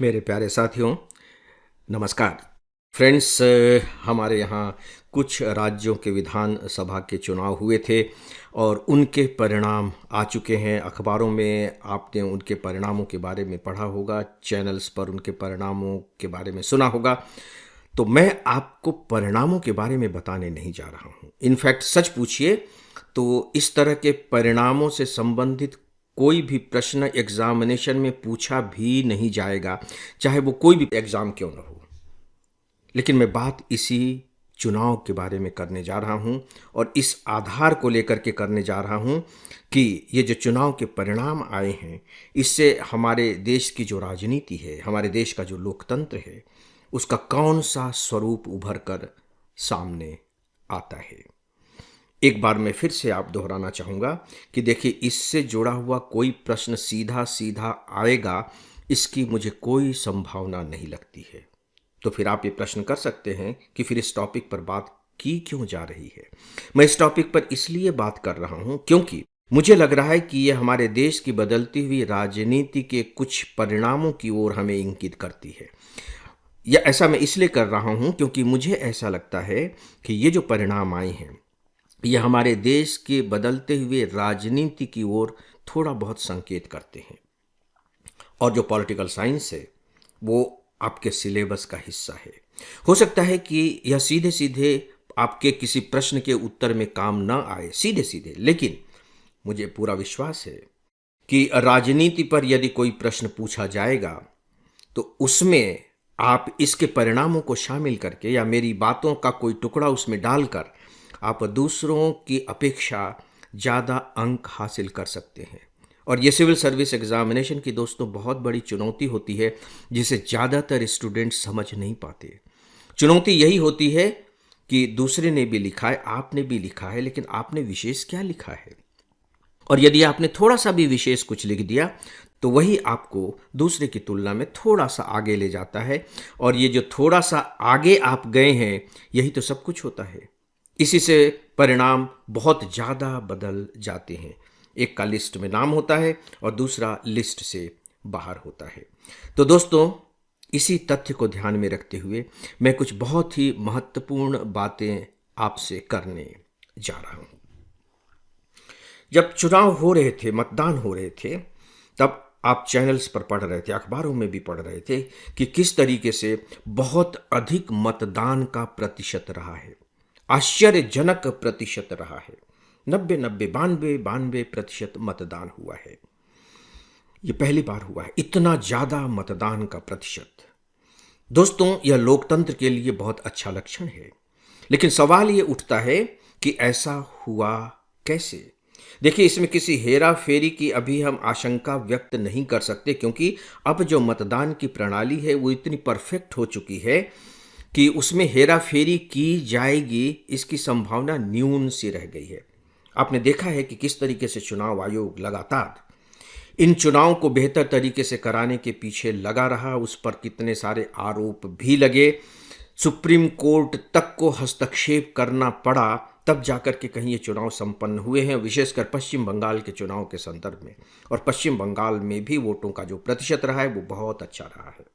मेरे प्यारे साथियों, नमस्कार। फ्रेंड्स, हमारे यहाँ कुछ राज्यों के विधान सभा के चुनाव हुए थे और उनके परिणाम आ चुके हैं। अखबारों में आपने उनके परिणामों के बारे में पढ़ा होगा, चैनल्स पर उनके परिणामों के बारे में सुना होगा। तो मैं आपको परिणामों के बारे में बताने नहीं जा रहा हूँ। इनफैक्ट सच पूछिए तो इस तरह के परिणामों से संबंधित कोई भी प्रश्न एग्जामिनेशन में पूछा भी नहीं जाएगा, चाहे वो कोई भी एग्जाम क्यों ना हो। लेकिन मैं बात इसी चुनाव के बारे में करने जा रहा हूं और इस आधार को लेकर के करने जा रहा हूं कि ये जो चुनाव के परिणाम आए हैं, इससे हमारे देश की जो राजनीति है, हमारे देश का जो लोकतंत्र है, उसका कौन सा स्वरूप उभर कर सामने आता है। एक बार मैं फिर से आप दोहराना चाहूँगा कि देखिए, इससे जुड़ा हुआ कोई प्रश्न सीधा सीधा आएगा, इसकी मुझे कोई संभावना नहीं लगती है। तो फिर आप ये प्रश्न कर सकते हैं कि फिर इस टॉपिक पर बात की क्यों जा रही है। मैं इस टॉपिक पर इसलिए बात कर रहा हूं क्योंकि मुझे लग रहा है कि यह हमारे देश की बदलती हुई राजनीति के कुछ परिणामों की ओर हमें इंगित करती है। या ऐसा मैं इसलिए कर रहा हूं क्योंकि मुझे ऐसा लगता है कि ये जो परिणाम आए हैं, ये हमारे देश के बदलते हुए राजनीति की ओर थोड़ा बहुत संकेत करते हैं। और जो पॉलिटिकल साइंस है वो आपके सिलेबस का हिस्सा है। हो सकता है कि यह सीधे सीधे आपके किसी प्रश्न के उत्तर में काम ना आए सीधे सीधे, लेकिन मुझे पूरा विश्वास है कि राजनीति पर यदि कोई प्रश्न पूछा जाएगा तो उसमें आप इसके परिणामों को शामिल करके या मेरी बातों का कोई टुकड़ा उसमें डालकर आप दूसरों की अपेक्षा ज़्यादा अंक हासिल कर सकते हैं। और ये सिविल सर्विस एग्जामिनेशन की दोस्तों बहुत बड़ी चुनौती होती है, जिसे ज़्यादातर स्टूडेंट समझ नहीं पाते। चुनौती यही होती है कि दूसरे ने भी लिखा है, आपने भी लिखा है, लेकिन आपने विशेष क्या लिखा है। और यदि आपने थोड़ा सा भी विशेष कुछ लिख दिया तो वही आपको दूसरे की तुलना में थोड़ा सा आगे ले जाता है। और ये जो थोड़ा सा आगे आप गए हैं, यही तो सब कुछ होता है। इसी से परिणाम बहुत ज़्यादा बदल जाते हैं। एक का लिस्ट में नाम होता है और दूसरा लिस्ट से बाहर होता है। तो दोस्तों, इसी तथ्य को ध्यान में रखते हुए मैं कुछ बहुत ही महत्वपूर्ण बातें आपसे करने जा रहा हूँ। जब चुनाव हो रहे थे, मतदान हो रहे थे, तब आप चैनल्स पर पढ़ रहे थे, अखबारों में भी पढ़ रहे थे कि किस तरीके से बहुत अधिक मतदान का प्रतिशत रहा है। आश्चर्यजनक प्रतिशत रहा है। 90 92 प्रतिशत मतदान हुआ है। ये पहली बार हुआ है इतना ज़्यादा मतदान का प्रतिशत। दोस्तों, यह लोकतंत्र के लिए बहुत अच्छा लक्षण है, लेकिन सवाल ये उठता है कि ऐसा हुआ कैसे। देखिए, इसमें किसी हेरा फेरी की अभी हम आशंका व्यक्त नहीं कर सकते, क्योंकि अब जो मतदान की प्रणाली है वो इतनी परफेक्ट हो चुकी है कि उसमें हेरा फेरी की जाएगी इसकी संभावना न्यून सी रह गई है। आपने देखा है कि किस तरीके से चुनाव आयोग लगातार इन चुनाव को बेहतर तरीके से कराने के पीछे लगा रहा, उस पर कितने सारे आरोप भी लगे, सुप्रीम कोर्ट तक को हस्तक्षेप करना पड़ा, तब जाकर के कहीं ये चुनाव संपन्न हुए हैं, विशेषकर पश्चिम बंगाल के चुनाव के संदर्भ में। और पश्चिम बंगाल में भी वोटों का जो प्रतिशत रहा है वो बहुत अच्छा रहा है।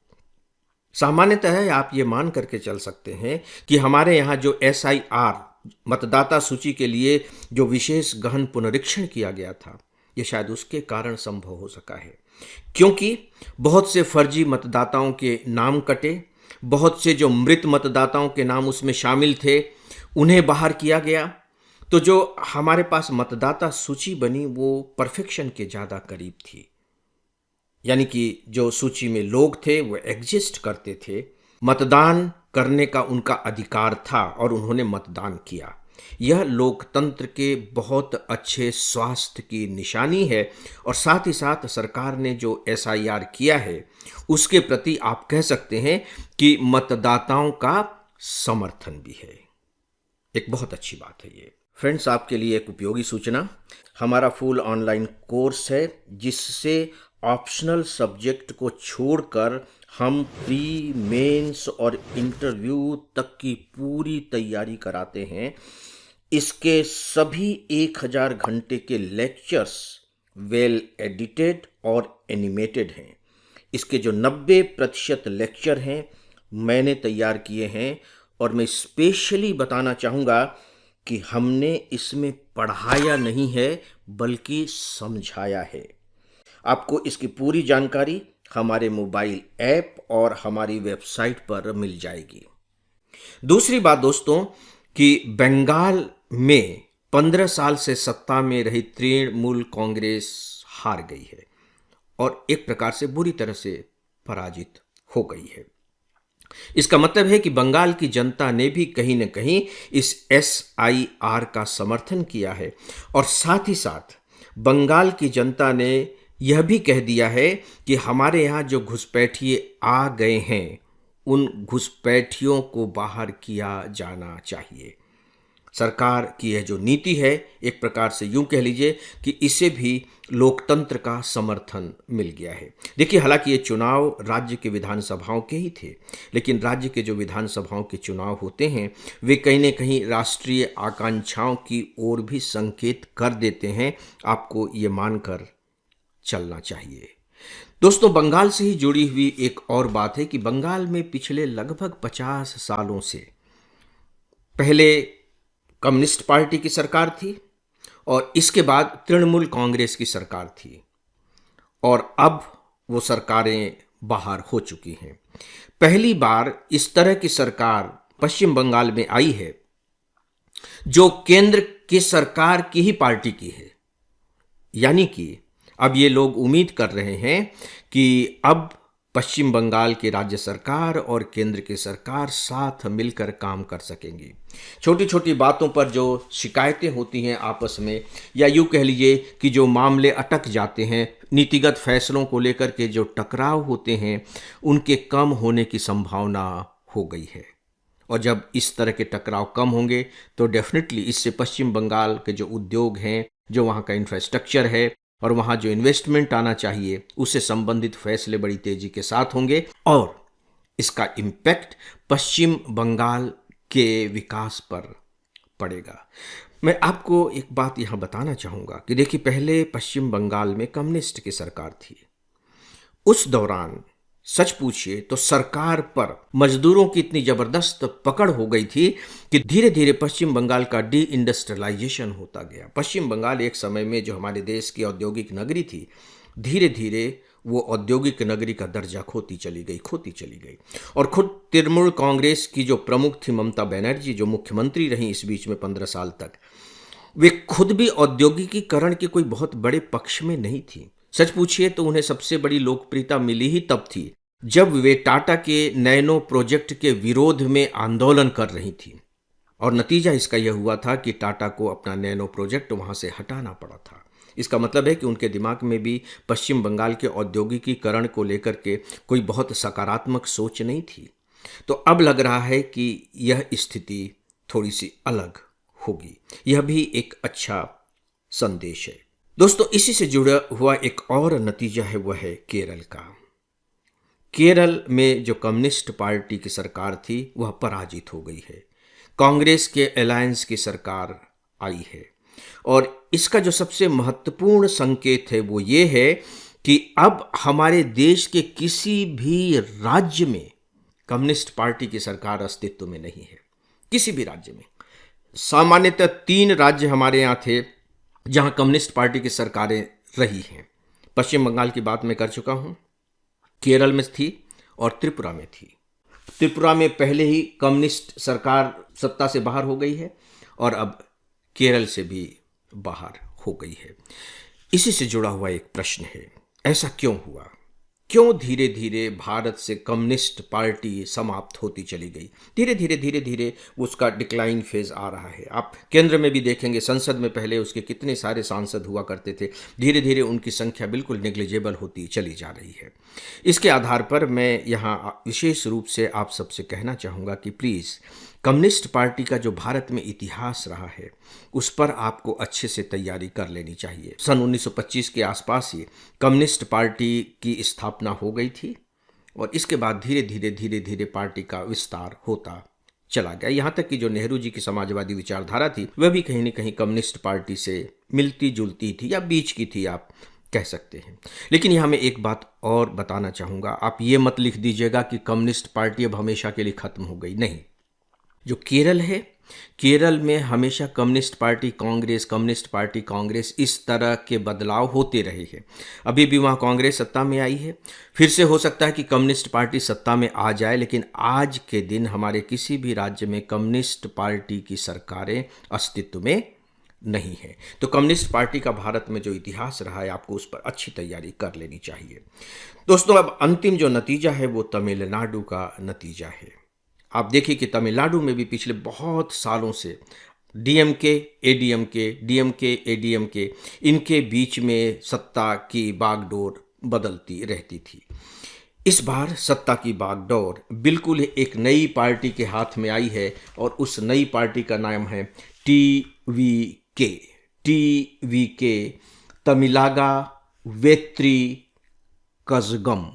सामान्यतः आप ये मान करके चल सकते हैं कि हमारे यहाँ जो SIR मतदाता सूची के लिए जो विशेष गहन पुनरीक्षण किया गया था, ये शायद उसके कारण संभव हो सका है, क्योंकि बहुत से फर्जी मतदाताओं के नाम कटे, बहुत से जो मृत मतदाताओं के नाम उसमें शामिल थे उन्हें बाहर किया गया। तो जो हमारे पास मतदाता सूची बनी वो परफेक्शन के ज़्यादा करीब थी। यानी कि जो सूची में लोग थे वो एग्जिस्ट करते थे, मतदान करने का उनका अधिकार था और उन्होंने मतदान किया। यह लोकतंत्र के बहुत अच्छे स्वास्थ्य की निशानी है और साथ ही साथ सरकार ने जो SIR किया है उसके प्रति आप कह सकते हैं कि मतदाताओं का समर्थन भी है। एक बहुत अच्छी बात है ये। फ्रेंड्स, आपके लिए एक उपयोगी सूचना, हमारा फुल ऑनलाइन कोर्स है जिससे ऑप्शनल सब्जेक्ट को छोड़कर हम प्री, मेंस और इंटरव्यू तक की पूरी तैयारी कराते हैं। इसके सभी 1000 घंटे के लेक्चर्स वेल एडिटेड और एनिमेटेड हैं। इसके जो 90% लेक्चर हैं मैंने तैयार किए हैं, और मैं स्पेशली बताना चाहूँगा कि हमने इसमें पढ़ाया नहीं है बल्कि समझाया है। आपको इसकी पूरी जानकारी हमारे मोबाइल ऐप और हमारी वेबसाइट पर मिल जाएगी। दूसरी बात दोस्तों कि बंगाल में 15 साल से सत्ता में रही तृणमूल कांग्रेस हार गई है और एक प्रकार से बुरी तरह से पराजित हो गई है। इसका मतलब है कि बंगाल की जनता ने भी कहीं न कहीं इस SIR का समर्थन किया है, और साथ ही साथ बंगाल की जनता ने यह भी कह दिया है कि हमारे यहाँ जो घुसपैठिए आ गए हैं उन घुसपैठियों को बाहर किया जाना चाहिए। सरकार की यह जो नीति है, एक प्रकार से यूं कह लीजिए कि इसे भी लोकतंत्र का समर्थन मिल गया है। देखिए, हालांकि ये चुनाव राज्य के विधानसभाओं के ही थे, लेकिन राज्य के जो विधानसभाओं के चुनाव होते हैं वे कहीं न कहीं राष्ट्रीय आकांक्षाओं की ओर भी संकेत कर देते हैं। आपको ये मानकर चलना चाहिए। दोस्तों, बंगाल से ही जुड़ी हुई एक और बात है कि बंगाल में पिछले लगभग 50 सालों से पहले कम्युनिस्ट पार्टी की सरकार थी और इसके बाद तृणमूल कांग्रेस की सरकार थी, और अब वो सरकारें बाहर हो चुकी हैं। पहली बार इस तरह की सरकार पश्चिम बंगाल में आई है जो केंद्र की सरकार की ही पार्टी की है। यानी कि अब ये लोग उम्मीद कर रहे हैं कि अब पश्चिम बंगाल की राज्य सरकार और केंद्र की सरकार साथ मिलकर काम कर सकेंगी। छोटी छोटी बातों पर जो शिकायतें होती हैं आपस में, या यूँ कह लीजिए कि जो मामले अटक जाते हैं, नीतिगत फैसलों को लेकर के जो टकराव होते हैं, उनके कम होने की संभावना हो गई है। और जब इस तरह के टकराव कम होंगे तो डेफिनेटली इससे पश्चिम बंगाल के जो उद्योग हैं, जो वहाँ का इंफ्रास्ट्रक्चर है और वहाँ जो इन्वेस्टमेंट आना चाहिए, उससे संबंधित फैसले बड़ी तेजी के साथ होंगे और इसका इम्पैक्ट पश्चिम बंगाल के विकास पर पड़ेगा। मैं आपको एक बात यहाँ बताना चाहूँगा कि देखिए, पहले पश्चिम बंगाल में कम्युनिस्ट की सरकार थी। उस दौरान सच पूछिए तो सरकार पर मजदूरों की इतनी जबरदस्त पकड़ हो गई थी कि धीरे धीरे पश्चिम बंगाल का डी इंडस्ट्रियलाइजेशन होता गया। पश्चिम बंगाल एक समय में जो हमारे देश की औद्योगिक नगरी थी, धीरे धीरे वो औद्योगिक नगरी का दर्जा खोती चली गई। और खुद तृणमूल कांग्रेस की जो प्रमुख थी ममता बनर्जी, जो मुख्यमंत्री रही इस बीच में 15 साल तक, वे खुद भी औद्योगिकीकरण के कोई बहुत बड़े पक्ष में नहीं थी। सच पूछिए तो उन्हें सबसे बड़ी लोकप्रियता मिली ही तब थी जब वे टाटा के नैनो प्रोजेक्ट के विरोध में आंदोलन कर रही थी, और नतीजा इसका यह हुआ था कि टाटा को अपना नैनो प्रोजेक्ट वहां से हटाना पड़ा था। इसका मतलब है कि उनके दिमाग में भी पश्चिम बंगाल के औद्योगिकीकरण को लेकर के कोई बहुत सकारात्मक सोच नहीं थी। तो अब लग रहा है कि यह स्थिति थोड़ी सी अलग होगी। यह भी एक अच्छा संदेश है। दोस्तों, इसी से जुड़ा हुआ एक और नतीजा है, वह है केरल का। केरल में जो कम्युनिस्ट पार्टी की सरकार थी वह पराजित हो गई है। कांग्रेस के अलायंस की सरकार आई है, और इसका जो सबसे महत्वपूर्ण संकेत है वो ये है कि अब हमारे देश के किसी भी राज्य में कम्युनिस्ट पार्टी की सरकार अस्तित्व में नहीं है। किसी भी राज्य में। सामान्यतः 3 राज्य हमारे यहाँ थे जहां कम्युनिस्ट पार्टी की सरकारें रही हैं। पश्चिम बंगाल की बात मैं कर चुका हूं, केरल में थी और त्रिपुरा में थी। त्रिपुरा में पहले ही कम्युनिस्ट सरकार सत्ता से बाहर हो गई है और अब केरल से भी बाहर हो गई है। इसी से जुड़ा हुआ एक प्रश्न है, ऐसा क्यों हुआ? क्यों धीरे धीरे भारत से कम्युनिस्ट पार्टी समाप्त होती चली गई? धीरे धीरे उसका डिक्लाइन फेज आ रहा है। आप केंद्र में भी देखेंगे, संसद में पहले उसके कितने सारे सांसद हुआ करते थे, धीरे धीरे उनकी संख्या बिल्कुल नेग्लिजिबल होती चली जा रही है। इसके आधार पर मैं यहाँ विशेष रूप से आप सबसे कहना चाहूँगा कि प्लीज़ कम्युनिस्ट पार्टी का जो भारत में इतिहास रहा है उस पर आपको अच्छे से तैयारी कर लेनी चाहिए। सन 1925 के आसपास ये कम्युनिस्ट पार्टी की स्थापना हो गई थी और इसके बाद धीरे धीरे पार्टी का विस्तार होता चला गया। यहाँ तक कि जो नेहरू जी की समाजवादी विचारधारा थी वह भी कहीं न कहीं कम्युनिस्ट पार्टी से मिलती जुलती थी या बीच की थी, आप कह सकते हैं। लेकिन यहाँ मैं एक बात और बताना चाहूँगा, आप ये मत लिख दीजिएगा कि कम्युनिस्ट पार्टी अब हमेशा के लिए ख़त्म हो गई। नहीं, जो केरल है, केरल में हमेशा कम्युनिस्ट पार्टी कांग्रेस इस तरह के बदलाव होते रहे हैं। अभी भी वहाँ कांग्रेस सत्ता में आई है, फिर से हो सकता है कि कम्युनिस्ट पार्टी सत्ता में आ जाए, लेकिन आज के दिन हमारे किसी भी राज्य में कम्युनिस्ट पार्टी की सरकारें अस्तित्व में नहीं है। तो कम्युनिस्ट पार्टी का भारत में जो इतिहास रहा है, आपको उस पर अच्छी तैयारी कर लेनी चाहिए। दोस्तों, अब अंतिम जो नतीजा है वो तमिलनाडु का नतीजा है। आप देखिए कि तमिलनाडु में भी पिछले बहुत सालों से डीएमके एडीएमके इनके बीच में सत्ता की बागडोर बदलती रहती थी। इस बार सत्ता की बागडोर बिल्कुल एक नई पार्टी के हाथ में आई है और उस नई पार्टी का नाम है टीवीके, तमिलागा वेत्री कज़गम।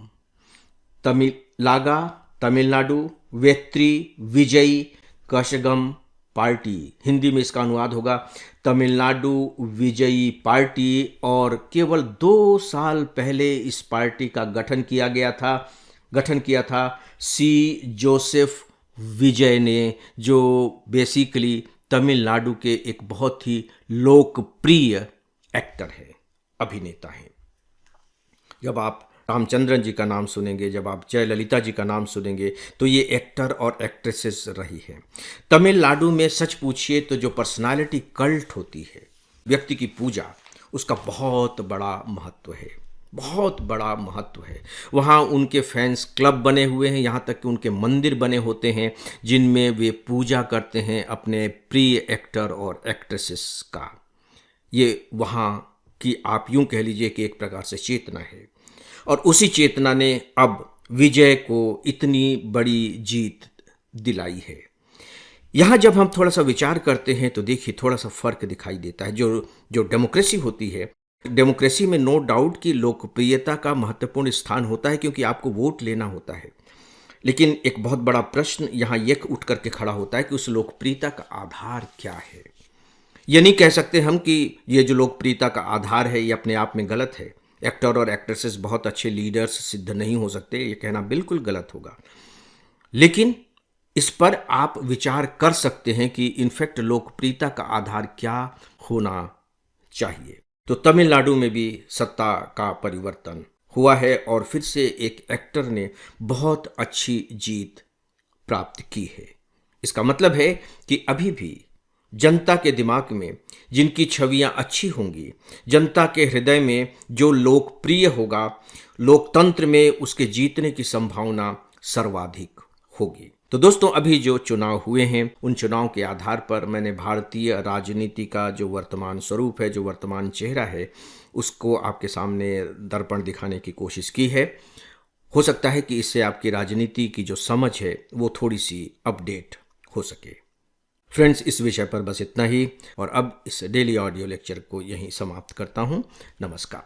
तमिलनाडु वेत्री विजयी कषगम पार्टी, हिंदी में इसका अनुवाद होगा तमिलनाडु विजयी पार्टी। और केवल 2 साल पहले इस पार्टी का गठन किया था सी जोसेफ विजय ने, जो बेसिकली तमिलनाडु के एक बहुत ही लोकप्रिय एक्टर है, अभिनेता हैं। जब आप रामचंद्रन जी का नाम सुनेंगे, जब आप जयललिता जी का नाम सुनेंगे, तो ये एक्टर और एक्ट्रेसेस रही हैं। तमिलनाडु में सच पूछिए तो जो पर्सनालिटी कल्ट होती है, व्यक्ति की पूजा, उसका बहुत बड़ा महत्व है। वहाँ उनके फैंस क्लब बने हुए हैं, यहाँ तक कि उनके मंदिर बने होते हैं जिनमें वे पूजा करते हैं अपने प्रिय एक्टर और एक्ट्रेसेस का। ये वहाँ की आप यूँ कह लीजिए कि एक प्रकार से चेतना है, और उसी चेतना ने अब विजय को इतनी बड़ी जीत दिलाई है। यहाँ जब हम थोड़ा सा विचार करते हैं तो देखिए थोड़ा सा फर्क दिखाई देता है। जो डेमोक्रेसी होती है, डेमोक्रेसी में नो डाउट कि लोकप्रियता का महत्वपूर्ण स्थान होता है, क्योंकि आपको वोट लेना होता है। लेकिन एक बहुत बड़ा प्रश्न यहाँ ये उठ करके खड़ा होता है कि उस लोकप्रियता का आधार क्या है। ये नहीं कह सकते हम कि ये जो लोकप्रियता का आधार है ये अपने आप में गलत है। एक्टर और एक्ट्रेसेस बहुत अच्छे लीडर्स सिद्ध नहीं हो सकते, ये कहना बिल्कुल गलत होगा। लेकिन इस पर आप विचार कर सकते हैं कि इनफैक्ट लोकप्रियता का आधार क्या होना चाहिए। तो तमिलनाडु में भी सत्ता का परिवर्तन हुआ है और फिर से एक एक्टर ने बहुत अच्छी जीत प्राप्त की है। इसका मतलब है कि अभी भी जनता के दिमाग में जिनकी छवियां अच्छी होंगी, जनता के हृदय में जो लोकप्रिय होगा, लोकतंत्र में उसके जीतने की संभावना सर्वाधिक होगी। तो दोस्तों, अभी जो चुनाव हुए हैं, उन चुनाव के आधार पर मैंने भारतीय राजनीति का जो वर्तमान स्वरूप है, जो वर्तमान चेहरा है, उसको आपके सामने दर्पण दिखाने की कोशिश की है। हो सकता है कि इससे आपकी राजनीति की जो समझ है वो थोड़ी सी अपडेट हो सके। फ्रेंड्स, इस विषय पर बस इतना ही, और अब इस डेली ऑडियो लेक्चर को यहीं समाप्त करता हूं। नमस्कार।